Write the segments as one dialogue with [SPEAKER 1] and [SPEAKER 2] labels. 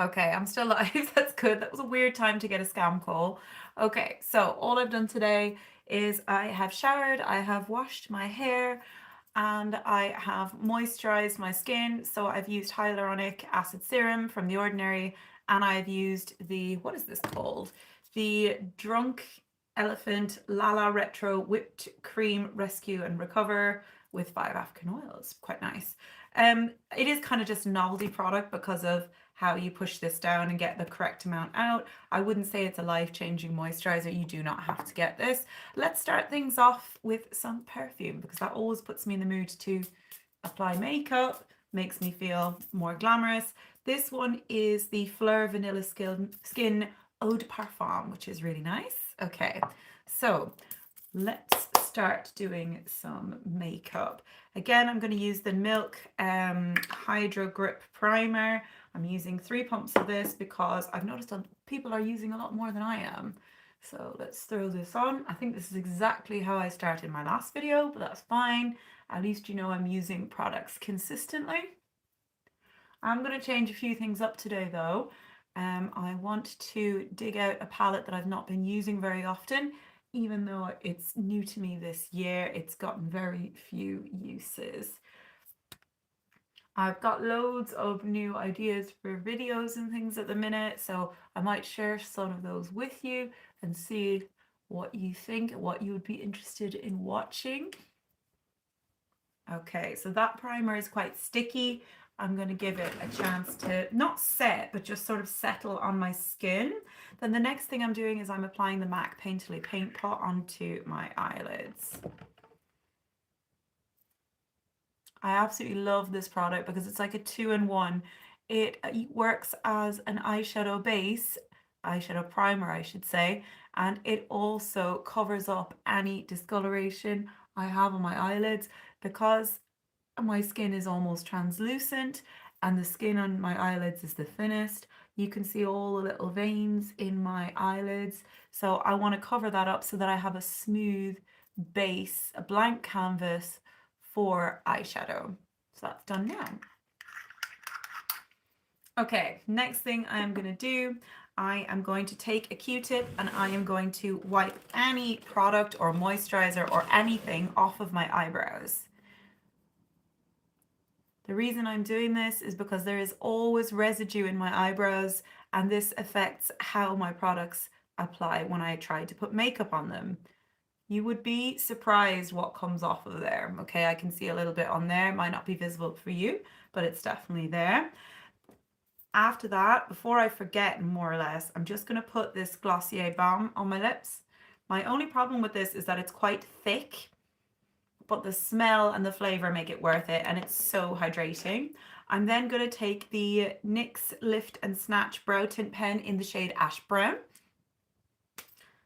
[SPEAKER 1] Okay, I'm still alive. That's good. That was a weird time to get a scam call. Okay, so all I've done today is I have showered, I have washed my hair, and I have moisturized my skin. So I've used hyaluronic acid serum from The Ordinary, and I've used the, what is this called? The Drunk Elephant Lala Retro Whipped Cream Rescue and Recover with 5 African oils. Quite nice. It is kind of just a novelty product because of how you push this down and get the correct amount out. I wouldn't say it's a life-changing moisturizer. You do not have to get this. Let's start things off with some perfume because that always puts me in the mood to apply makeup, makes me feel more glamorous. This one is the Fleur Vanilla Skin Eau de Parfum, which is really nice. Okay, so let's start doing some makeup. Again, I'm going to use the Milk Hydro Grip Primer. I'm using 3 pumps of this because I've noticed that people are using a lot more than I am. So let's throw this on. I think this is exactly how I started my last video, but that's fine. At least you know I'm using products consistently. I'm going to change a few things up today though. I want to dig out a palette that I've not been using very often. Even though it's new to me this year, it's gotten very few uses. I've got loads of new ideas for videos and things at the minute, so I might share some of those with you and see what you think, what you would be interested in watching. Okay, so that primer is quite sticky. I'm going to give it a chance to not set, but just sort of settle on my skin. Then the next thing I'm doing is I'm applying the MAC Painterly Paint Pot onto my eyelids. I absolutely love this product because it's like a 2-in-1. It works as an eyeshadow base, eyeshadow primer I should say, and it also covers up any discoloration I have on my eyelids because my skin is almost translucent and the skin on my eyelids is the thinnest. You can see all the little veins in my eyelids. So I want to cover that up so that I have a smooth base, a blank canvas for eyeshadow. So that's done now. Okay, next thing I am going to do, I am going to take a Q-tip and I am going to wipe any product or moisturizer or anything off of my eyebrows. The reason I'm doing this is because there is always residue in my eyebrows and this affects how my products apply when I try to put makeup on them. You would be surprised what comes off of there. Okay, I can see a little bit on there. It might not be visible for you, but it's definitely there. After that, before I forget more or less, I'm just going to put this Glossier Balm on my lips. My only problem with this is that it's quite thick, but the smell and the flavor make it worth it and it's so hydrating. I'm then going to take the NYX Lift and Snatch Brow Tint Pen in the shade Ash Brown.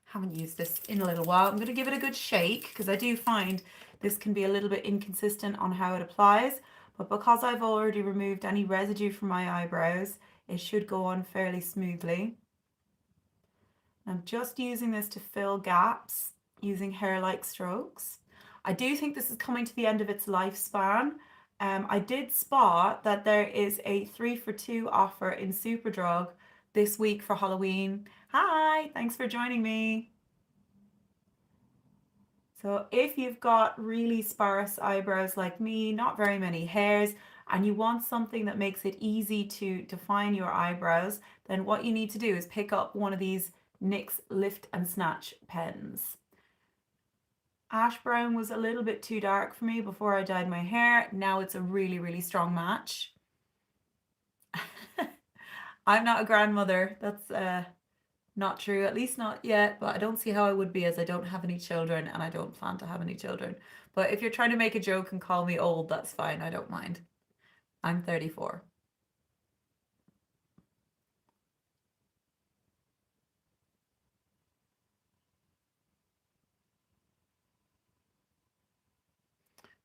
[SPEAKER 1] Haven't used this in a little while. I'm going to give it a good shake because I do find this can be a little bit inconsistent on how it applies, but because I've already removed any residue from my eyebrows, it should go on fairly smoothly. I'm just using this to fill gaps using hair-like strokes. I do think this is coming to the end of its lifespan. I did spot that there is a 3 for 2 offer in Superdrug this week for Halloween. Hi, thanks for joining me. So if you've got really sparse eyebrows like me, not very many hairs, and you want something that makes it easy to define your eyebrows, then what you need to do is pick up one of these NYX Lift and Snatch pens. Ash brown was a little bit too dark for me before I dyed my hair. Now it's a really, really strong match. I'm not a grandmother. That's not true, at least not yet, but I don't see how I would be as I don't have any children and I don't plan to have any children. But if you're trying to make a joke and call me old, that's fine. I don't mind. I'm 34.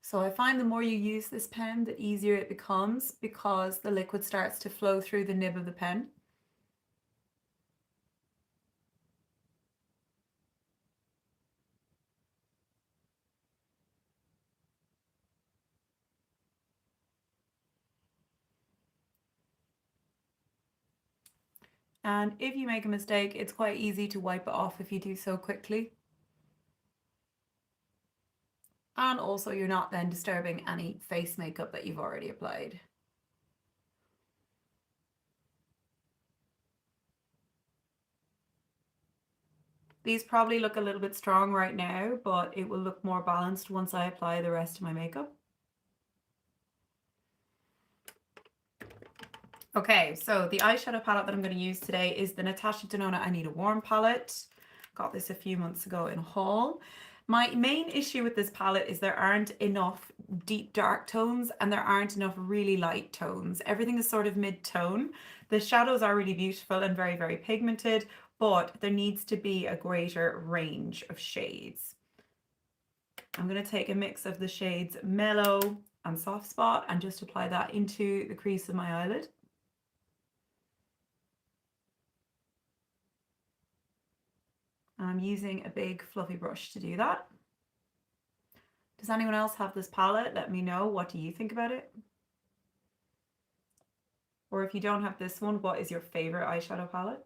[SPEAKER 1] So I find the more you use this pen, the easier it becomes because the liquid starts to flow through the nib of the pen. And if you make a mistake, it's quite easy to wipe it off if you do so quickly. And also you're not then disturbing any face makeup that you've already applied. These probably look a little bit strong right now, but it will look more balanced once I apply the rest of my makeup. Okay, so the eyeshadow palette that I'm going to use today is the Natasha Denona I Need a Warm palette. Got this a few months ago in a haul. My main issue with this palette is there aren't enough deep dark tones and there aren't enough really light tones. Everything is sort of mid-tone. The shadows are really beautiful and very, very pigmented, but there needs to be a greater range of shades. I'm going to take a mix of the shades Mellow and Soft Spot and just apply that into the crease of my eyelid. I'm using a big fluffy brush to do that. Does anyone else have this palette? Let me know. What do you think about it? Or if you don't have this one, what is your favorite eyeshadow palette?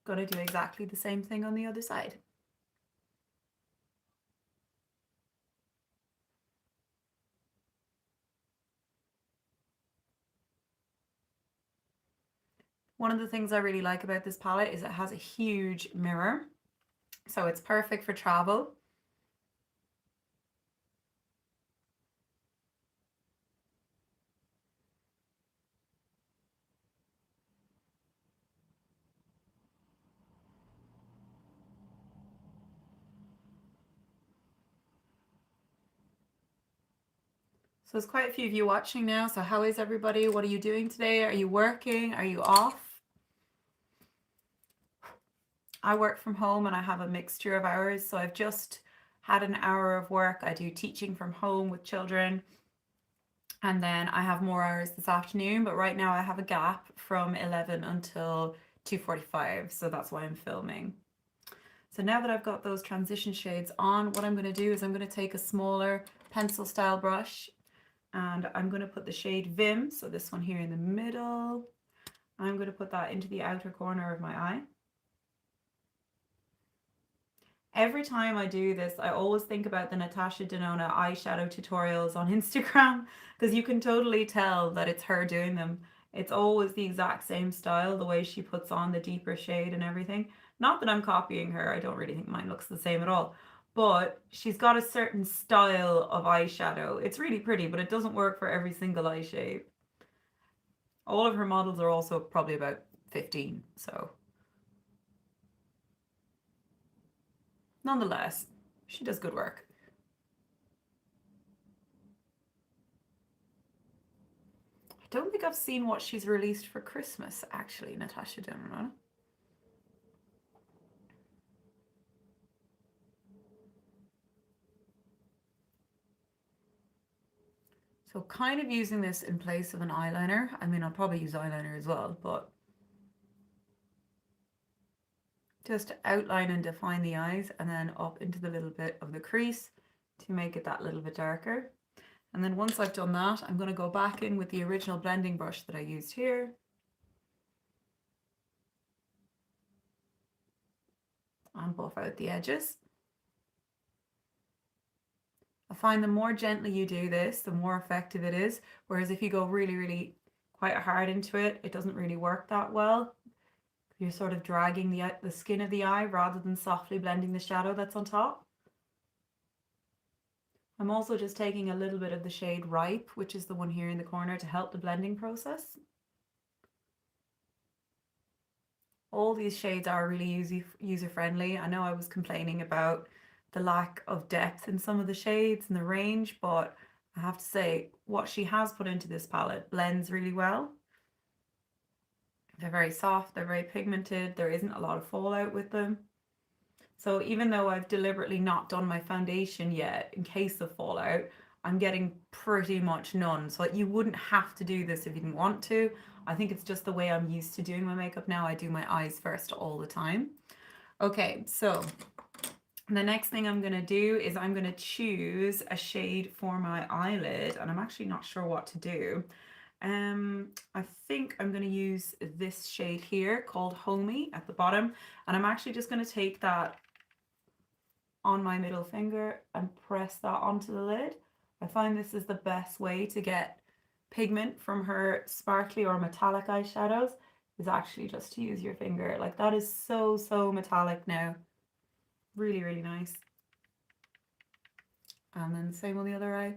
[SPEAKER 1] Gonna do exactly the same thing on the other side. One of the things I really like about this palette is it has a huge mirror. So it's perfect for travel. So there's quite a few of you watching now. So how is everybody? What are you doing today? Are you working? Are you off? I work from home and I have a mixture of hours. So I've just had an hour of work. I do teaching from home with children. And then I have more hours this afternoon. But right now I have a gap from 11 until 2:45. So that's why I'm filming. So now that I've got those transition shades on, what I'm going to do is I'm going to take a smaller pencil style brush and I'm going to put the shade Vim, so this one here in the middle, I'm going to put that into the outer corner of my eye. Every time I do this, I always think about the Natasha Denona eyeshadow tutorials on Instagram because you can totally tell that it's her doing them. It's always the exact same style, the way she puts on the deeper shade and everything. Not that I'm copying her, I don't really think mine looks the same at all. But she's got a certain style of eyeshadow. It's really pretty, but it doesn't work for every single eye shape. All of her models are also probably about 15, so. Nonetheless, she does good work. I don't think I've seen what she's released for Christmas, actually, Natasha Denona. So kind of using this in place of an eyeliner. I mean, I'll probably use eyeliner as well, but just to outline and define the eyes and then up into the little bit of the crease to make it that little bit darker. And then once I've done that, I'm going to go back in with the original blending brush that I used here. And buff out the edges. I find the more gently you do this, the more effective it is. Whereas if you go really, really quite hard into it, it doesn't really work that well. You're sort of dragging the skin of the eye rather than softly blending the shadow that's on top. I'm also just taking a little bit of the shade Ripe, which is the one here in the corner, to help the blending process. All these shades are really user-friendly. I know I was complaining about the lack of depth in some of the shades and the range, but I have to say what she has put into this palette blends really well. They're very soft, they're very pigmented, there isn't a lot of fallout with them. So even though I've deliberately not done my foundation yet in case of fallout, I'm getting pretty much none. So you wouldn't have to do this if you didn't want to. I think it's just the way I'm used to doing my makeup now. I do my eyes first all the time. Okay, so The next thing I'm going to do is I'm going to choose a shade for my eyelid, and I'm actually not sure what to do. I think I'm going to use this shade here called Homey at the bottom, and I'm actually just going to take that on my middle finger and press that onto the lid. I find this is the best way to get pigment from her sparkly or metallic eyeshadows, is actually just to use your finger. Like, that is so metallic now. Really, really nice. And then same on the other eye.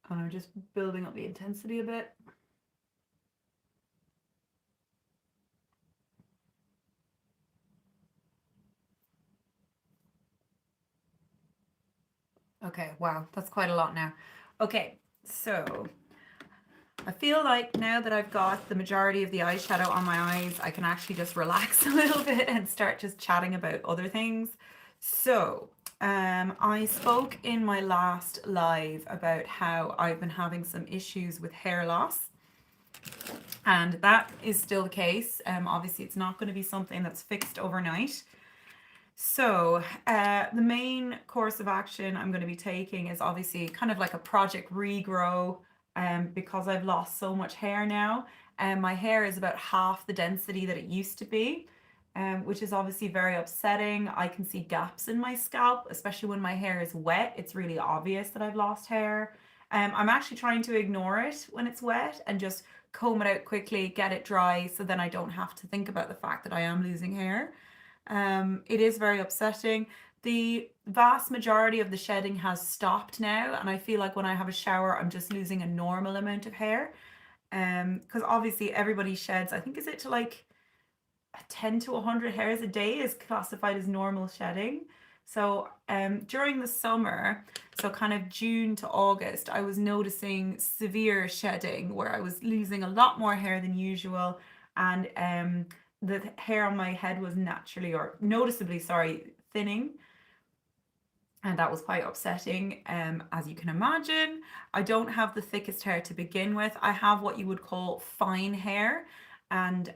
[SPEAKER 1] And I'm just building up the intensity a bit. Okay, wow, that's quite a lot now. Okay, so I feel like now that I've got the majority of the eyeshadow on my eyes, I can actually just relax a little bit and start just chatting about other things. So, I spoke in my last live about how I've been having some issues with hair loss, and that is still the case. Obviously, it's not going to be something that's fixed overnight. So, the main course of action I'm going to be taking is obviously kind of like a project regrow, because I've lost so much hair now. And my hair is about half the density that it used to be, which is obviously very upsetting. I can see gaps in my scalp, especially when my hair is wet. It's really obvious that I've lost hair. I'm actually trying to ignore it when it's wet and just comb it out quickly, get it dry, so then I don't have to think about the fact that I am losing hair. It is very upsetting. The vast majority of the shedding has stopped now, and I feel like when I have a shower, I'm just losing a normal amount of hair. Because obviously everybody sheds, I think, is it to like 10 to 100 hairs a day is classified as normal shedding. So during the summer, so kind of June to August, I was noticing severe shedding where I was losing a lot more hair than usual, and the hair on my head was naturally or noticeably, sorry, thinning. And that was quite upsetting, as you can imagine. I don't have the thickest hair to begin with. I have what you would call fine hair. And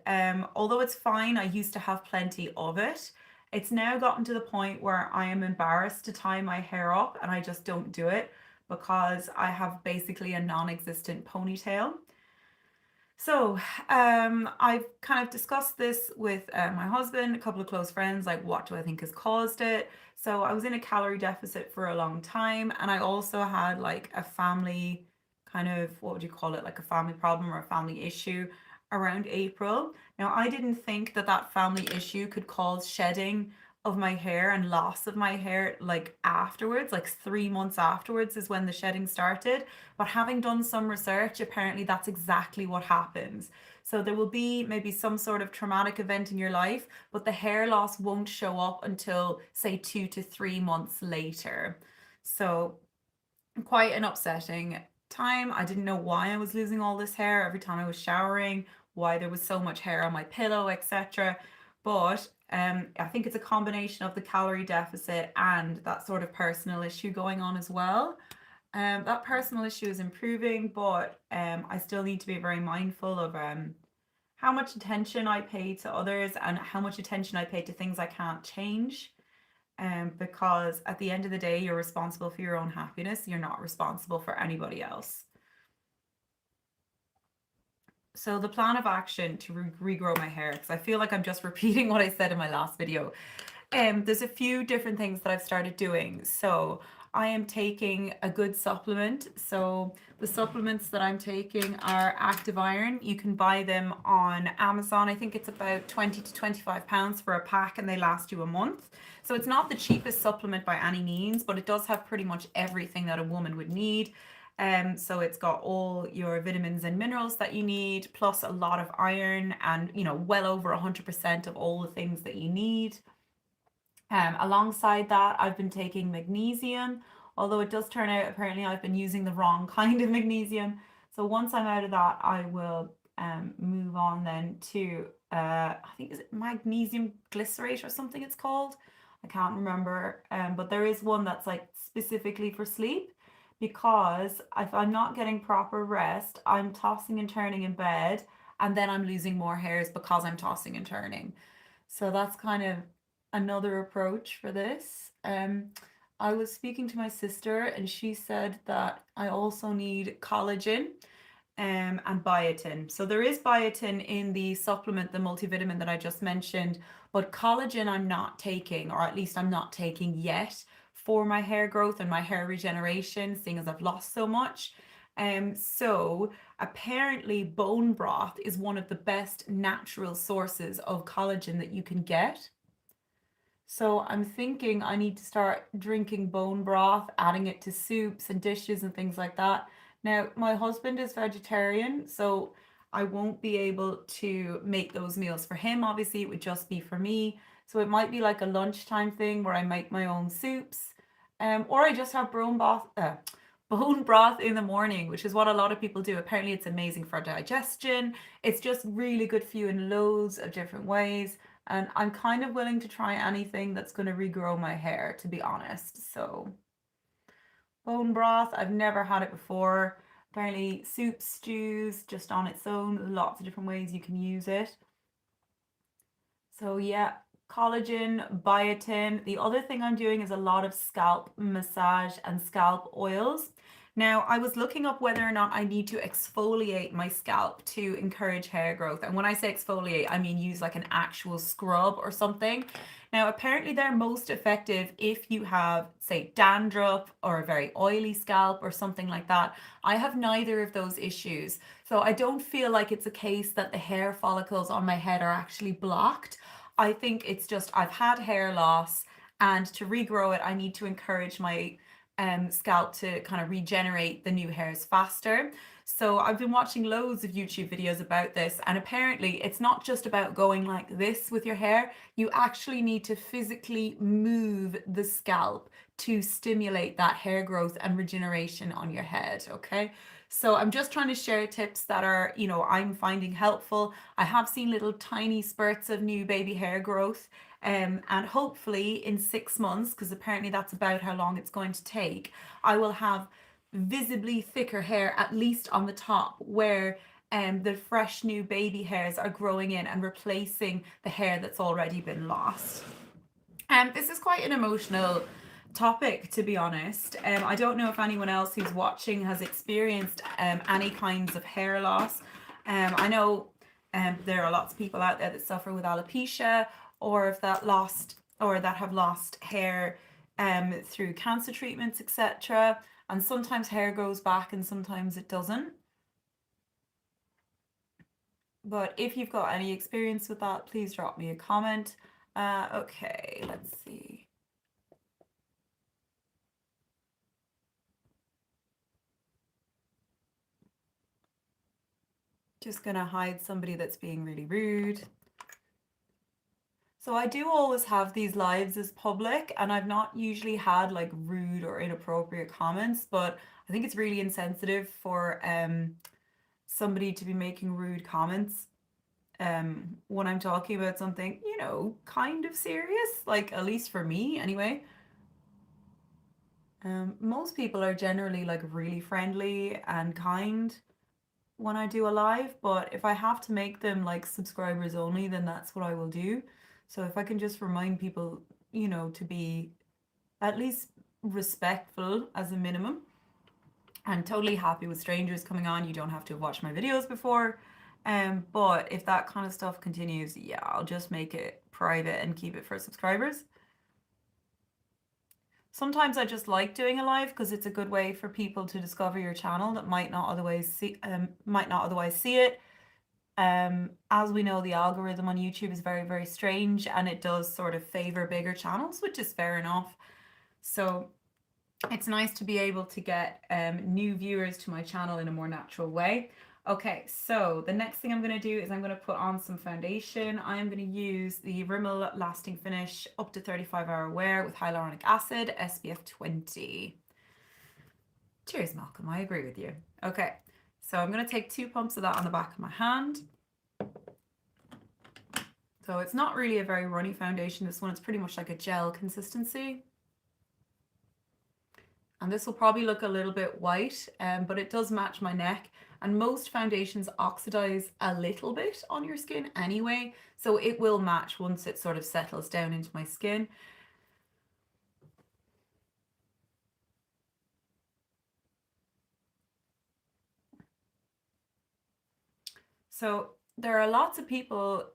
[SPEAKER 1] although it's fine, I used to have plenty of it. It's now gotten to the point where I am embarrassed to tie my hair up, and I just don't do it because I have basically a non existent ponytail. So, I've kind of discussed this with my husband, a couple of close friends, like what do I think has caused it? So, I was in a calorie deficit for a long time, and I also had like a family kind of, what would you call it, like a family problem or a family issue around April. Now, I didn't think that that family issue could cause shedding of my hair and loss of my hair like afterwards, like 3 months afterwards is when the shedding started. But having done some research, apparently that's exactly what happens. So there will be maybe some sort of traumatic event in your life, but the hair loss won't show up until, say, 2 to 3 months later. So quite an upsetting time. I didn't know why I was losing all this hair every time I was showering, why there was so much hair on my pillow, etc. But I think it's a combination of the calorie deficit and that sort of personal issue going on as well. That personal issue is improving, but I still need to be very mindful of how much attention I pay to others and how much attention I pay to things I can't change. Because at the end of the day, you're responsible for your own happiness. You're not responsible for anybody else. So the plan of action to regrow my hair, because I feel like I'm just repeating what I said in my last video. There's a few different things that I've started doing. So I am taking a good supplement. So the supplements that I'm taking are Active Iron. You can buy them on Amazon. I think it's about 20 to 25 pounds for a pack, and they last you a month. So it's not the cheapest supplement by any means, but it does have pretty much everything that a woman would need. So it's got all your vitamins and minerals that you need, plus a lot of iron and, well over 100% of all the things that you need. Alongside that, I've been taking magnesium, although it does turn out apparently I've been using the wrong kind of magnesium. So once I'm out of that, I will move on then to, I think, is it magnesium glycerate or something it's called? I can't remember, but there is one that's like specifically for sleep. because if I'm not getting proper rest, I'm tossing and turning in bed, and then I'm losing more hairs because I'm tossing and turning. So that's kind of another approach for this. I was speaking to my sister, and she said that I also need collagen and biotin. So there is biotin in the supplement, the multivitamin that I just mentioned, but collagen I'm not taking, or at least I'm not taking yet for my hair growth and my hair regeneration, seeing as I've lost so much. So apparently bone broth is one of the best natural sources of collagen that you can get. So I'm thinking I need to start drinking bone broth, adding it to soups and dishes and things like that. Now, my husband is vegetarian, so I won't be able to make those meals for him. Obviously, it would just be for me. So it might be like a lunchtime thing where I make my own soups, or I just have bone broth in the morning, which is what a lot of people do. Apparently, it's amazing for digestion. It's just really good for you in loads of different ways. And I'm kind of willing to try anything that's going to regrow my hair, to be honest. So, bone broth, I've never had it before. Apparently, soup, stews, just on its own, lots of different ways you can use it. So, yeah, collagen, biotin. The other thing I'm doing is a lot of scalp massage and scalp oils. Now, I was looking up whether or not I need to exfoliate my scalp to encourage hair growth. And when I say exfoliate, I mean use like an actual scrub or something. Now, apparently they're most effective if you have, say, dandruff or a very oily scalp or something like that. I have neither of those issues. So I don't feel like it's a case that the hair follicles on my head are actually blocked. I think it's just I've had hair loss, and to regrow it, I need to encourage my scalp to kind of regenerate the new hairs faster. So I've been watching loads of YouTube videos about this, and apparently it's not just about going like this with your hair. You actually need to physically move the scalp to stimulate that hair growth and regeneration on your head, okay? So I'm just trying to share tips that are, I'm finding helpful. I have seen little tiny spurts of new baby hair growth. And hopefully in 6 months, because apparently that's about how long it's going to take, I will have visibly thicker hair, at least on the top, where the fresh new baby hairs are growing in and replacing the hair that's already been lost. This is quite an emotional topic, to be honest. I don't know if anyone else who's watching has experienced any kinds of hair loss. I know there are lots of people out there that suffer with alopecia, or if that lost or that have lost hair through cancer treatments, etc. And sometimes hair grows back and sometimes it doesn't. But if you've got any experience with that, please drop me a comment. Okay, let's see. Just gonna hide somebody that's being really rude. So I do always have these lives as public, and I've not usually had like rude or inappropriate comments, but I think it's really insensitive for somebody to be making rude comments when I'm talking about something, kind of serious, like at least for me anyway. Most people are generally like really friendly and kind when I do a live, but if I have to make them like subscribers only, then that's what I will do. So if I can just remind people, to be at least respectful as a minimum. I'm totally happy with strangers coming on. You don't have to have watched my videos before. But if that kind of stuff continues, yeah, I'll just make it private and keep it for subscribers. Sometimes I just like doing a live because it's a good way for people to discover your channel that might not otherwise see it. As we know, the algorithm on YouTube is very, very strange, and it does sort of favor bigger channels, which is fair enough. So it's nice to be able to get new viewers to my channel in a more natural way. Okay, so the next thing I'm going to do is I'm going to put on some foundation. I'm going to use the Rimmel Lasting Finish up to 35-hour wear with hyaluronic acid, SPF 20. Cheers, Malcolm, I agree with you. Okay, so I'm going to take 2 pumps of that on the back of my hand. So it's not really a very runny foundation, this one. It's pretty much like a gel consistency. And this will probably look a little bit white, but it does match my neck. And most foundations oxidize a little bit on your skin anyway, so it will match once it sort of settles down into my skin. So there are lots of people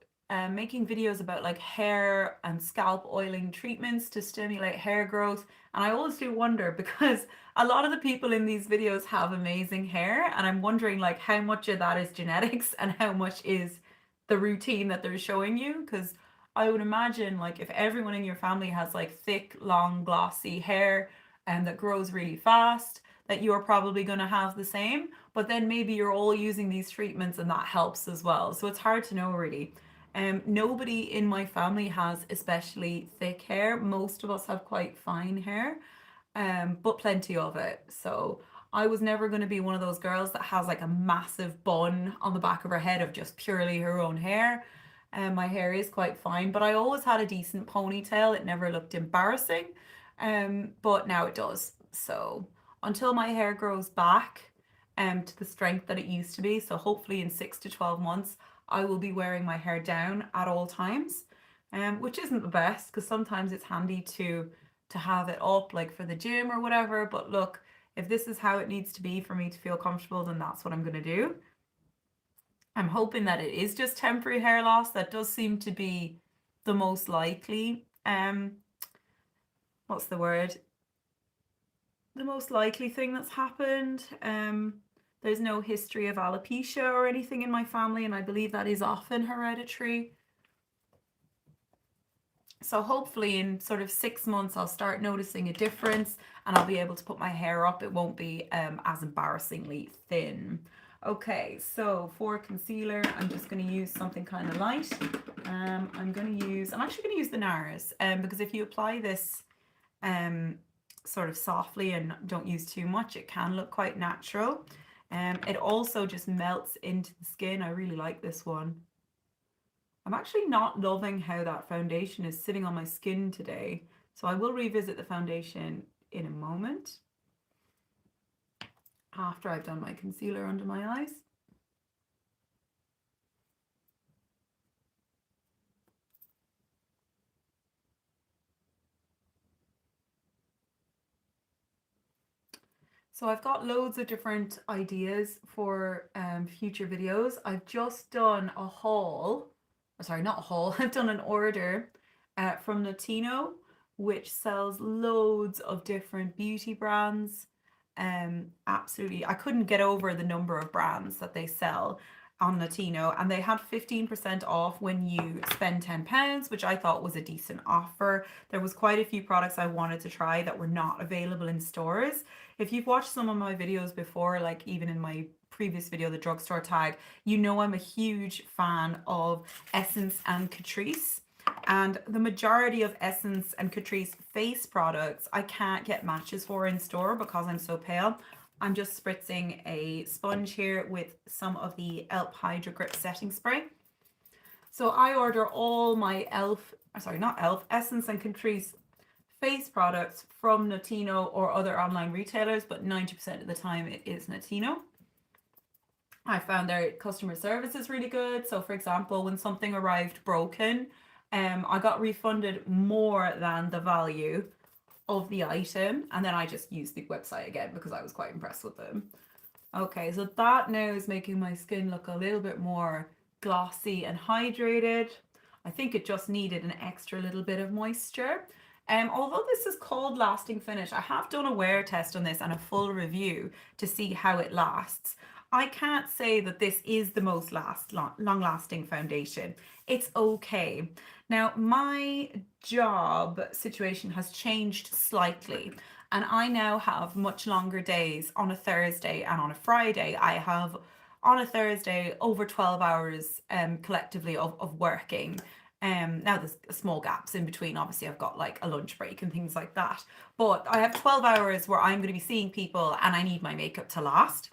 [SPEAKER 1] making videos about like hair and scalp oiling treatments to stimulate hair growth. And I always do wonder because a lot of the people in these videos have amazing hair, and I'm wondering like how much of that is genetics and how much is the routine that they're showing you. Because I would imagine like if everyone in your family has like thick, long, glossy hair and that grows really fast, that you're probably going to have the same, but then maybe you're all using these treatments and that helps as well. So it's hard to know really. Nobody in my family has especially thick hair. Most of us have quite fine hair, but plenty of it. So I was never going to be one of those girls that has like a massive bun on the back of her head of just purely her own hair. And my hair is quite fine, but I always had a decent ponytail. It never looked embarrassing, but now it does. So until my hair grows back to the strength that it used to be, so hopefully in 6 to 12 months, I will be wearing my hair down at all times, which isn't the best because sometimes it's handy to have it up like for the gym or whatever. But look, if this is how it needs to be for me to feel comfortable, then that's what I'm going to do. I'm hoping that it is just temporary hair loss. That does seem to be the most likely, what's the word? The most likely thing that's happened. There's no history of alopecia or anything in my family, and I believe that is often hereditary. So hopefully in sort of 6 months, I'll start noticing a difference and I'll be able to put my hair up. It won't be as embarrassingly thin. Okay, so for concealer, I'm just going to use something kind of light. I'm actually going to use the NARS because if you apply this sort of softly and don't use too much, it can look quite natural. It also just melts into the skin. I really like this one. I'm actually not loving how that foundation is sitting on my skin today, so I will revisit the foundation in a moment after I've done my concealer under my eyes. So I've got loads of different ideas for future videos. I've just done a haul, sorry, not a haul, I've done an order from Notino, which sells loads of different beauty brands. Absolutely, I couldn't get over the number of brands that they sell on Notino, and they had 15% off when you spend £10, which I thought was a decent offer. There was quite a few products I wanted to try that were not available in stores. If you've watched some of my videos before, like even in my previous video, the drugstore tag, you know I'm a huge fan of Essence and Catrice. And the majority of Essence and Catrice face products I can't get matches for in store because I'm so pale. I'm just spritzing a sponge here with some of the e.l.f. Hydra Grip Setting Spray. So I order all my Essence and Catrice face products from Notino or other online retailers, but 90% of the time it is Notino. I found their customer service is really good. So for example, when something arrived broken, I got refunded more than the value of the item, and then I just used the website again because I was quite impressed with them. Okay, so that now is making my skin look a little bit more glossy and hydrated. I think it just needed an extra little bit of moisture. Although this is called Lasting Finish, I have done a wear test on this and a full review to see how it lasts. I can't say that this is the most long-lasting foundation. It's okay. Now, my job situation has changed slightly, and I now have much longer days on a Thursday and on a Friday. I have on a Thursday over 12 hours collectively of working. Now there's small gaps in between. Obviously, I've got like a lunch break and things like that. But I have 12 hours where I'm going to be seeing people and I need my makeup to last.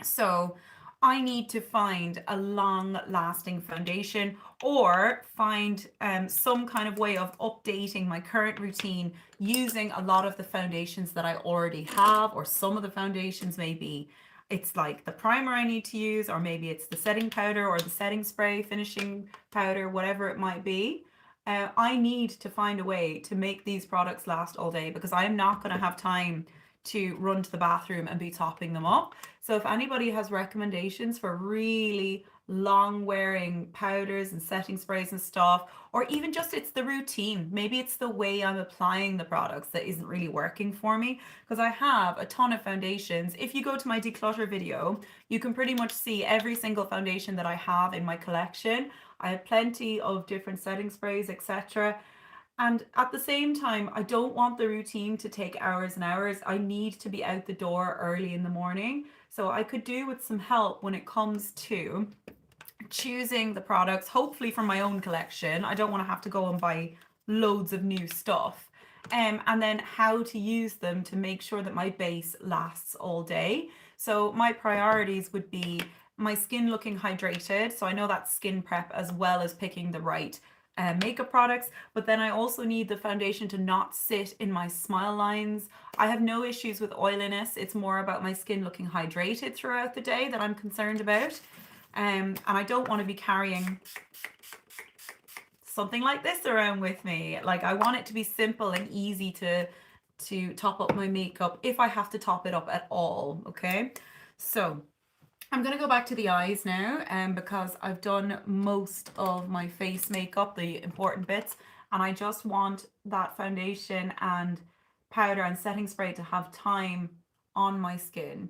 [SPEAKER 1] So I need to find a long lasting foundation or find some kind of way of updating my current routine using a lot of the foundations that I already have, or some of the foundations maybe it's like the primer I need to use, or maybe it's the setting powder or the setting spray, finishing powder, whatever it might be. I need to find a way to make these products last all day because I am not going to have time to run to the bathroom and be topping them up. So if anybody has recommendations for really long wearing powders and setting sprays and stuff, or even just it's the routine, maybe it's the way I'm applying the products that isn't really working for me, because I have a ton of foundations. If you go to my declutter video, you can pretty much see every single foundation that I have in my collection. I have plenty of different setting sprays, etc. And at the same time, I don't want the routine to take hours and hours. I need to be out the door early in the morning. So I could do with some help when it comes to choosing the products, hopefully from my own collection. I don't want to have to go and buy loads of new stuff. And then how to use them to make sure that my base lasts all day. So my priorities would be my skin looking hydrated. So I know that's skin prep as well as picking the right makeup products, but then I also need the foundation to not sit in my smile lines. I have no issues with oiliness. It's more about my skin looking hydrated throughout the day that I'm concerned about. And I don't want to be carrying something like this around with me. Like, I want it to be simple and easy to top up my makeup if I have to top it up at all. Okay, so I'm going to go back to the eyes now, because I've done most of my face makeup, the important bits, and I just want that foundation and powder and setting spray to have time on my skin.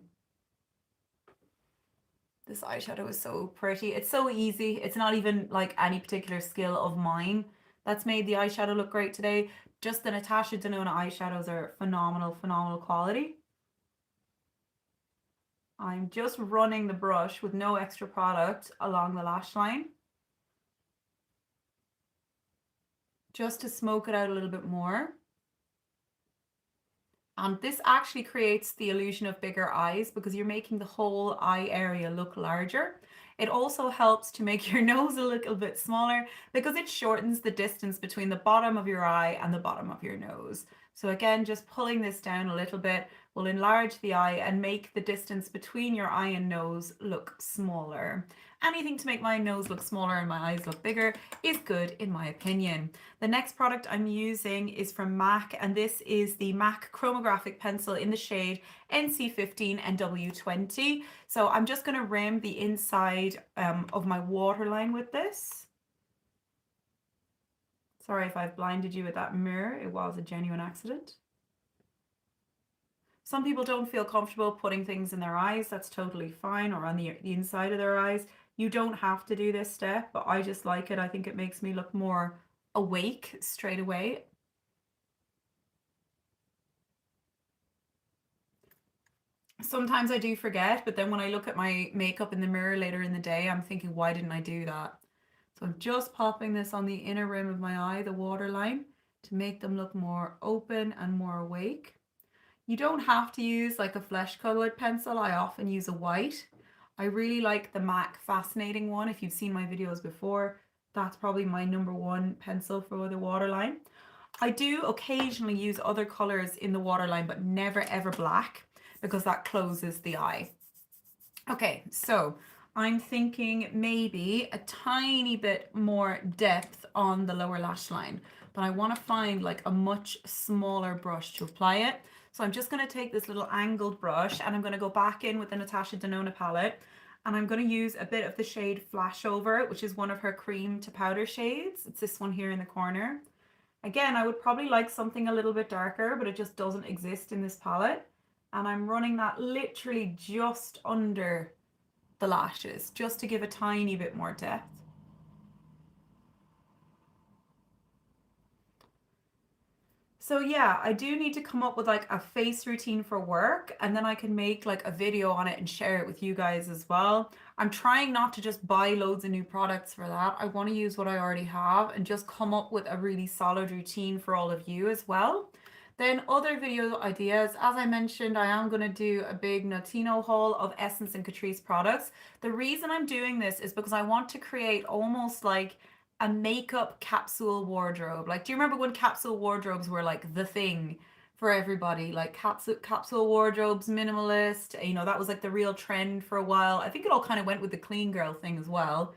[SPEAKER 1] This eyeshadow is so pretty. It's so easy. It's not even like any particular skill of mine that's made the eyeshadow look great today. Just the Natasha Denona eyeshadows are phenomenal, phenomenal quality. I'm just running the brush with no extra product along the lash line, just to smoke it out a little bit more. And this actually creates the illusion of bigger eyes because you're making the whole eye area look larger. It also helps to make your nose a little bit smaller because it shortens the distance between the bottom of your eye and the bottom of your nose. So again, just pulling this down a little bit will enlarge the eye and make the distance between your eye and nose look smaller. Anything to make my nose look smaller and my eyes look bigger is good in my opinion. The next product I'm using is from MAC, and this is the MAC Chromographic Pencil in the shade NC15 and W20. So I'm just going to rim the inside of my waterline with this. Sorry if I've blinded you with that mirror. It was a genuine accident. Some people don't feel comfortable putting things in their eyes. That's totally fine, or on the inside of their eyes. You don't have to do this step, but I just like it. I think it makes me look more awake straight away. Sometimes I do forget, but then when I look at my makeup in the mirror later in the day, I'm thinking, why didn't I do that? So I'm just popping this on the inner rim of my eye, the waterline, to make them look more open and more awake. You don't have to use like a flesh colored pencil. I often use a white. I really like the MAC Fascinating one. If you've seen my videos before, that's probably my #1 pencil for the waterline. I do occasionally use other colors in the waterline, but never ever black because that closes the eye. Okay, so I'm thinking maybe a tiny bit more depth on the lower lash line, but I want to find like a much smaller brush to apply it. So I'm just going to take this little angled brush and I'm going to go back in with the Natasha Denona palette, and I'm going to use a bit of the shade Flashover, which is one of her cream to powder shades. It's this one here in the corner. Again, I would probably like something a little bit darker, but it just doesn't exist in this palette. And I'm running that literally just under the lashes, just to give a tiny bit more depth. So yeah, I do need to come up with like a face routine for work, and then I can make like a video on it and share it with you guys as well. I'm trying not to just buy loads of new products for that. I want to use what I already have and just come up with a really solid routine for all of you as well. Then other video ideas, as I mentioned, I am going to do a big Notino haul of Essence and Catrice products. The reason I'm doing this is because I want to create almost like a makeup capsule wardrobe. Like, do you remember when capsule wardrobes were like the thing for everybody? Like capsule wardrobes, minimalist, you know, that was like the real trend for a while. I think it all kind of went with the clean girl thing as well.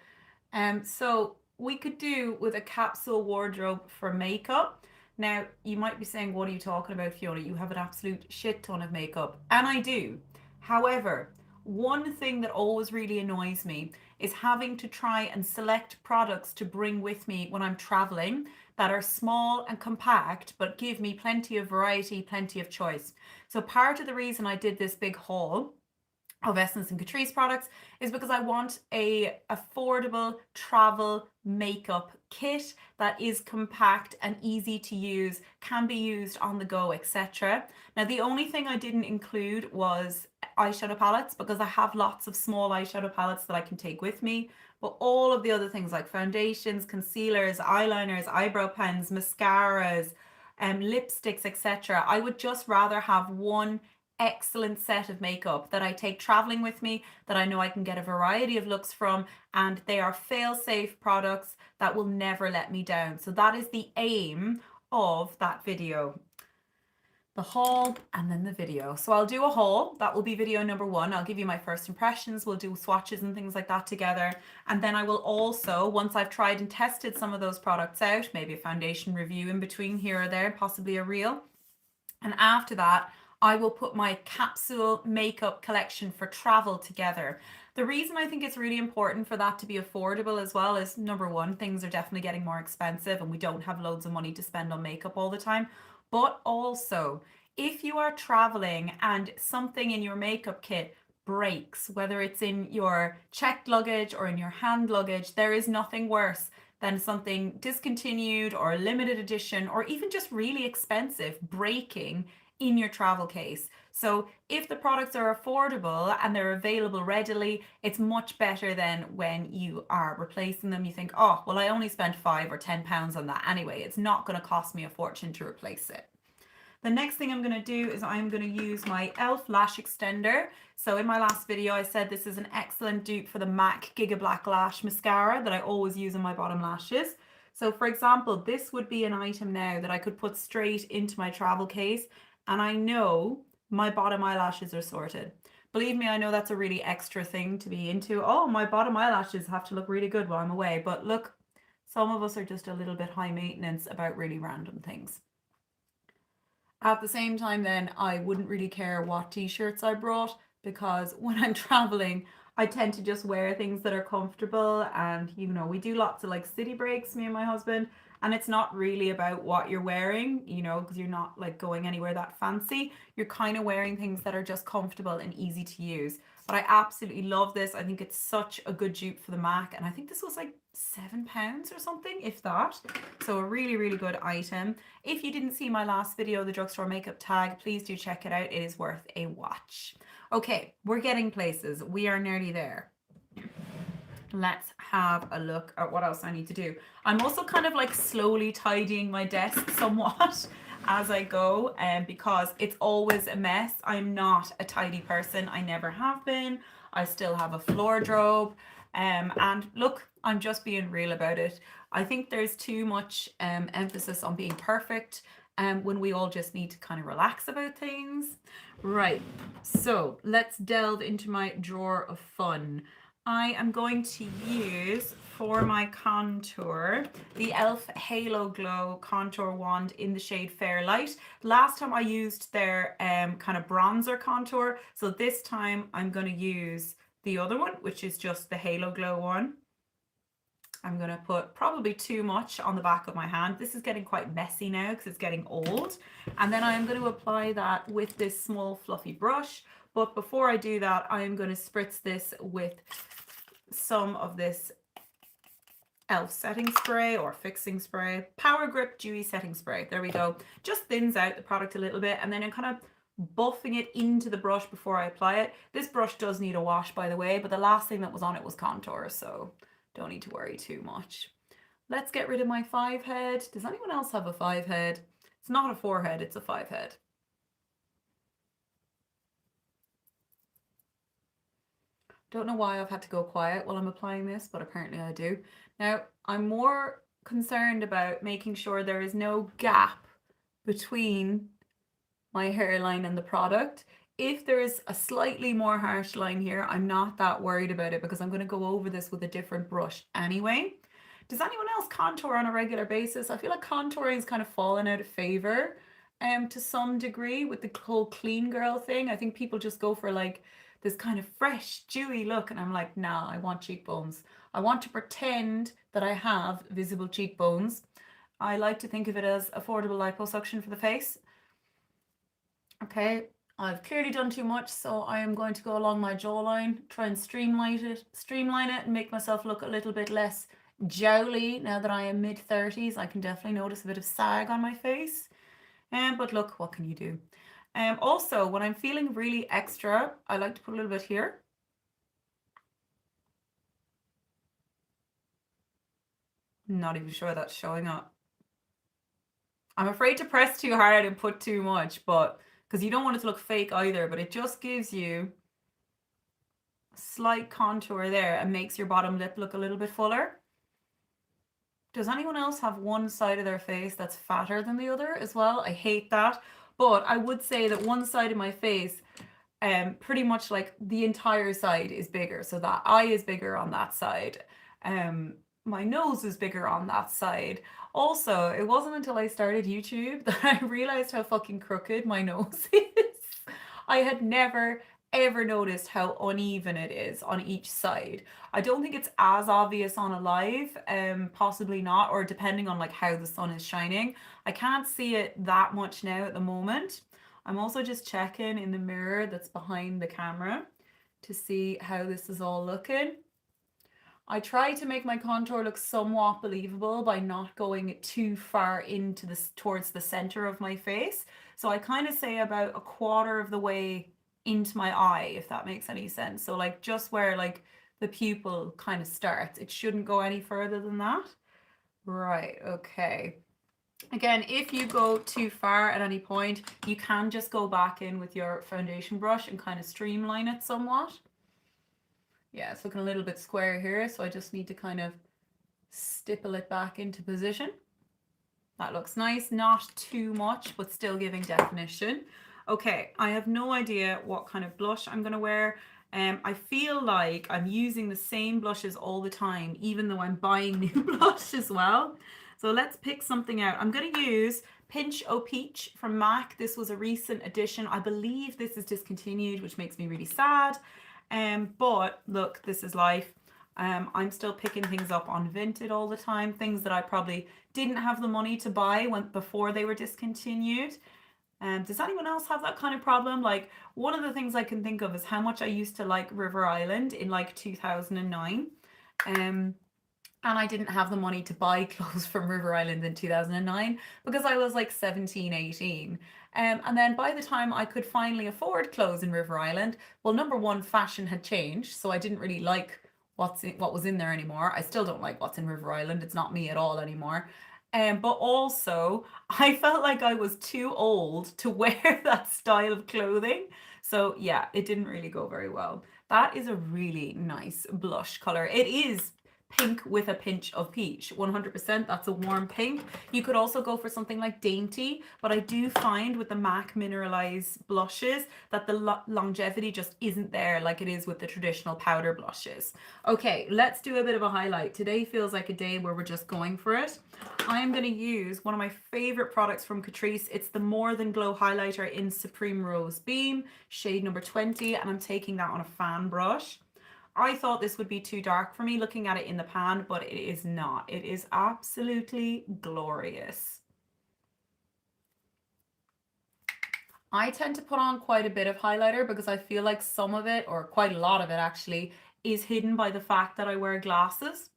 [SPEAKER 1] So we could do with a capsule wardrobe for makeup. Now, you might be saying, what are you talking about, Fiona? You have an absolute shit ton of makeup. And I do. However, one thing that always really annoys me is having to try and select products to bring with me when I'm traveling that are small and compact, but give me plenty of variety, plenty of choice. So part of the reason I did this big haul of Essence and Catrice products is because I want a affordable travel makeup kit that is compact and easy to use, can be used on the go, etc. Now, the only thing I didn't include was eyeshadow palettes because I have lots of small eyeshadow palettes that I can take with me. But all of the other things like foundations, concealers, eyeliners, eyebrow pens, mascaras, lipsticks, etc., I would just rather have one excellent set of makeup that I take traveling with me, that I know I can get a variety of looks from, and they are fail-safe products that will never let me down. So that is the aim of that video. The haul and then the video. So I'll do a haul. That will be video number 1. I'll give you my first impressions. We'll do swatches and things like that together. And then I will also, once I've tried and tested some of those products out, maybe a foundation review in between here or there, possibly a reel. And after that, I will put my capsule makeup collection for travel together. The reason I think it's really important for that to be affordable as well is, number one, things are definitely getting more expensive and we don't have loads of money to spend on makeup all the time. But also, if you are traveling and something in your makeup kit breaks, whether it's in your checked luggage or in your hand luggage, there is nothing worse than something discontinued or limited edition or even just really expensive breaking in your travel case. So if the products are affordable and they're available readily, it's much better than when you are replacing them. You think, oh, well, I only spent £5 or £10 on that anyway. It's not going to cost me a fortune to replace it. The next thing I'm going to do is I'm going to use my e.l.f. lash extender. So in my last video, I said this is an excellent dupe for the MAC Giga Black Lash Mascara that I always use on my bottom lashes. So for example, this would be an item now that I could put straight into my travel case, and I know my bottom eyelashes are sorted. Believe me, I know that's a really extra thing to be into. Oh, my bottom eyelashes have to look really good while I'm away. But look, some of us are just a little bit high maintenance about really random things. At the same time, then, I wouldn't really care what t-shirts I brought because when I'm traveling, I tend to just wear things that are comfortable. And, you know, we do lots of like city breaks, me and my husband, and it's not really about what you're wearing, you know, because you're not like going anywhere that fancy. You're kind of wearing things that are just comfortable and easy to use. But I absolutely love this. I think it's such a good dupe for the MAC. And I think this was like £7 or something, if that. So a really, really good item. If you didn't see my last video, the drugstore makeup tag, please do check it out. It is worth a watch. Okay, we're getting places. We are nearly there. Let's have a look at what else I need to do. I'm also kind of like slowly tidying my desk somewhat as I go, because it's always a mess. I'm not a tidy person. I never have been. I still have a floor drobe. And look, I'm just being real about it. I think there's too much emphasis on being perfect, when we all just need to kind of relax about things. Right, so let's delve into my drawer of fun. I am going to use, for my contour, the e.l.f. Halo Glow Contour Wand in the shade Fairlight. Last time I used their kind of bronzer contour, so this time I'm going to use the other one, which is just the Halo Glow one. I'm going to put probably too much on the back of my hand. This is getting quite messy now because it's getting old. And then I'm going to apply that with this small fluffy brush. But before I do that, I am going to spritz this with some of this e.l.f. setting spray or fixing spray. Power Grip Dewy Setting Spray. There we go. Just thins out the product a little bit, and then I'm kind of buffing it into the brush before I apply it. This brush does need a wash, by the way, but the last thing that was on it was contour, so don't need to worry too much. Let's get rid of my 5 head. Does anyone else have a 5 head? It's not a 4 head, it's a 5 head. Don't know why I've had to go quiet while I'm applying this, but apparently I do. Now, I'm more concerned about making sure there is no gap between my hairline and the product. If there's a slightly more harsh line here, I'm not that worried about it because I'm going to go over this with a different brush anyway. Does anyone else contour on a regular basis? I feel like contouring is kind of fallen out of favor to some degree with the whole clean girl thing. I think people just go for like this kind of fresh, dewy look, and I'm like, nah, I want cheekbones. I want to pretend that I have visible cheekbones. I like to think of it as affordable liposuction for the face. Okay, I've clearly done too much, so I am going to go along my jawline, try and streamline it and make myself look a little bit less jowly. Now that I am mid-30s, I can definitely notice a bit of sag on my face. But look, what can you do? Also, when I'm feeling really extra, I like to put a little bit here. Not even sure that's showing up. I'm afraid to press too hard and put too much, but because you don't want it to look fake either, but it just gives you a slight contour there and makes your bottom lip look a little bit fuller. Does anyone else have one side of their face that's fatter than the other as well? I hate that. But I would say that one side of my face, pretty much like the entire side is bigger. So that eye is bigger on that side. My nose is bigger on that side. Also, it wasn't until I started YouTube that I realized how fucking crooked my nose is. I had never ever noticed how uneven it is on each side. I don't think it's as obvious on a live, possibly not, or depending on like how the sun is shining. I can't see it that much now at the moment. I'm also just checking in the mirror that's behind the camera to see how this is all looking. I try to make my contour look somewhat believable by not going too far into this towards the center of my face. So I kind of say about a quarter of the way into my eye, if that makes any sense. So like just where like the pupil kind of starts. It shouldn't go any further than that. Right, okay. Again, if you go too far at any point, you can just go back in with your foundation brush and kind of streamline it somewhat. Yeah, it's looking a little bit square here, so I just need to kind of stipple it back into position. That looks nice, not too much, but still giving definition. Okay, I have no idea what kind of blush I'm going to wear. I feel like I'm using the same blushes all the time, even though I'm buying new blush as well. So let's pick something out. I'm going to use Pinch O Peach from MAC. This was a recent addition. I believe this is discontinued, which makes me really sad. But look, this is life. I'm still picking things up on Vinted all the time, things that I probably didn't have the money to buy before they were discontinued. Does anyone else have that kind of problem? Like, one of the things I can think of is how much I used to like River Island in like 2009. And I didn't have the money to buy clothes from River Island in 2009 because I was like 17, 18. And then by the time I could finally afford clothes in River Island, well, number one, fashion had changed. So I didn't really like what was in there anymore. I still don't like what's in River Island. It's not me at all anymore. But also, I felt like I was too old to wear that style of clothing. So yeah, it didn't really go very well. That is a really nice blush color. It is pink with a pinch of peach. 100%, that's a warm pink. You could also go for something like Dainty, but I do find with the MAC mineralized blushes that the longevity just isn't there like it is with the traditional powder blushes. Okay, let's do a bit of a highlight. Today feels like a day where we're just going for it. I am going to use one of my favorite products from Catrice. It's the More Than Glow highlighter in Supreme Rose Beam, shade number 20, and I'm taking that on a fan brush. I thought this would be too dark for me looking at it in the pan, but it is not. It is absolutely glorious. I tend to put on quite a bit of highlighter because I feel like some of it, or quite a lot of it actually, is hidden by the fact that I wear glasses.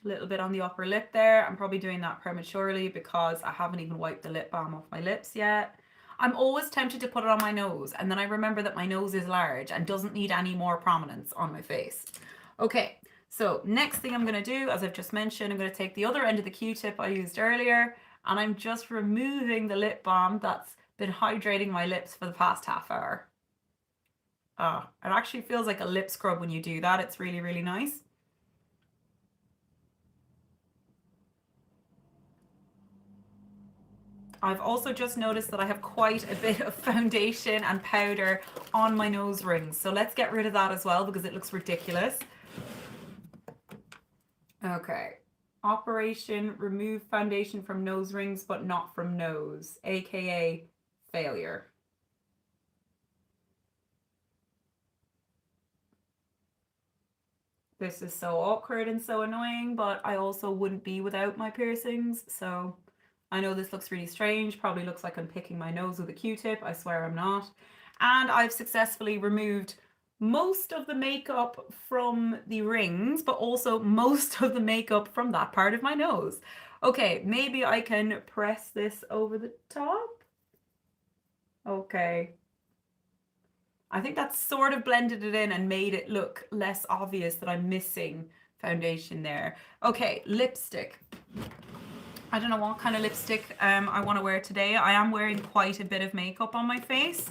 [SPEAKER 1] A little bit on the upper lip there. I'm probably doing that prematurely because I haven't even wiped the lip balm off my lips yet. I'm always tempted to put it on my nose, and then I remember that my nose is large and doesn't need any more prominence on my face. Okay, so next thing I'm going to do, as I've just mentioned, I'm going to take the other end of the Q-tip I used earlier, and I'm just removing the lip balm that's been hydrating my lips for the past half hour. It actually feels like a lip scrub when you do that. It's really, really nice. I've also just noticed that I have quite a bit of foundation and powder on my nose rings. So let's get rid of that as well because it looks ridiculous. Okay. Operation remove foundation from nose rings but not from nose, aka failure. This is so awkward and so annoying, but I also wouldn't be without my piercings, so I know this looks really strange, probably looks like I'm picking my nose with a Q-tip, I swear I'm not. And I've successfully removed most of the makeup from the rings, but also most of the makeup from that part of my nose. Okay, maybe I can press this over the top. Okay. I think that sort of blended it in and made it look less obvious that I'm missing foundation there. Okay, lipstick. I don't know what kind of lipstick I want to wear today. I am wearing quite a bit of makeup on my face.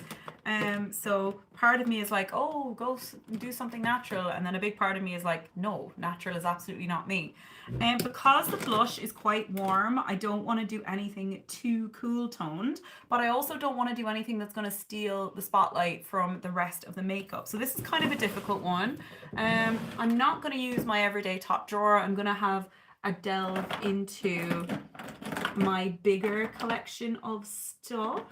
[SPEAKER 1] So part of me is like, oh, go do something natural. And then a big part of me is like, no, natural is absolutely not me. And because the blush is quite warm, I don't want to do anything too cool toned, but I also don't want to do anything that's going to steal the spotlight from the rest of the makeup. So this is kind of a difficult one. I'm not going to use my everyday top drawer. I'm going to have a delve into my bigger collection of stuff.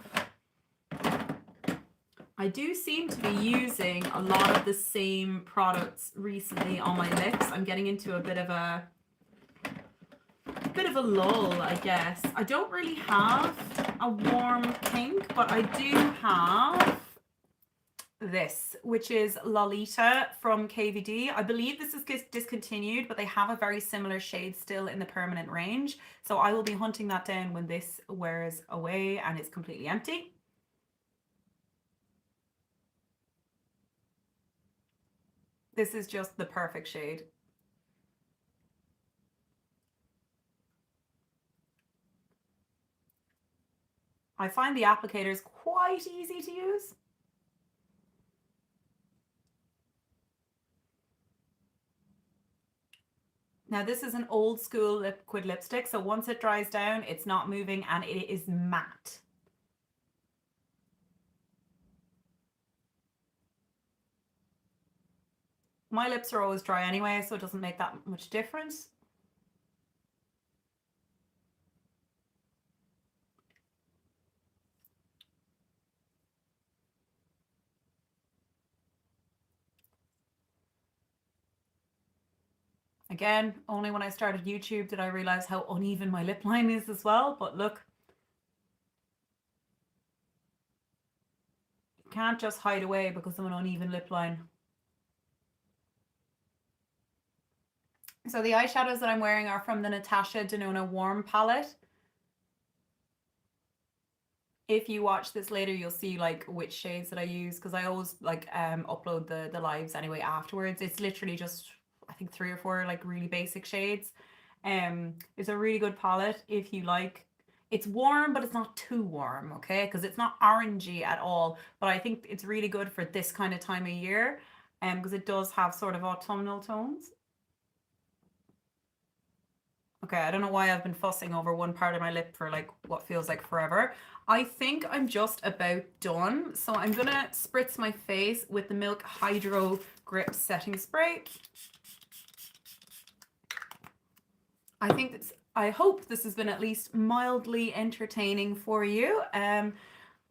[SPEAKER 1] I do seem to be using a lot of the same products recently on my lips. I'm getting into a bit of a lull, I guess. I don't really have a warm pink, but I do have this, which is Lolita from KVD. I believe this is discontinued, but they have a very similar shade still in the permanent range. So I will be hunting that down when this wears away and it's completely empty. This is just the perfect shade. I find the applicators quite easy to use. Now this is an old school liquid lipstick, so once it dries down, it's not moving and it is matte. My lips are always dry anyway, so it doesn't make that much difference. Again, only when I started YouTube did I realize how uneven my lip line is as well, but look. You can't just hide away because of an uneven lip line. So the eyeshadows that I'm wearing are from the Natasha Denona Warm palette. If you watch this later, you'll see like which shades that I use, because I always like upload the lives anyway afterwards. It's literally just, I think 3 or 4 like really basic shades. It's a really good palette if you like. It's warm, but it's not too warm, okay? Because it's not orangey at all. But I think it's really good for this kind of time of year, because it does have sort of autumnal tones. Okay, I don't know why I've been fussing over one part of my lip for like what feels like forever. I think I'm just about done. So I'm gonna spritz my face with the Milk Hydro Grip Setting Spray. I hope this has been at least mildly entertaining for you.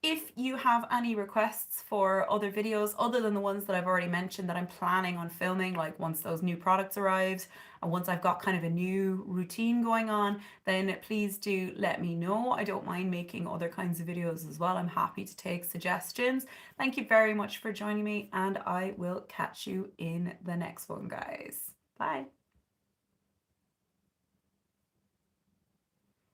[SPEAKER 1] If you have any requests for other videos other than the ones that I've already mentioned that I'm planning on filming, like once those new products arrive and once I've got kind of a new routine going on, then please do let me know. I don't mind making other kinds of videos as well. I'm happy to take suggestions. Thank you very much for joining me, and I will catch you in the next one, guys. Bye.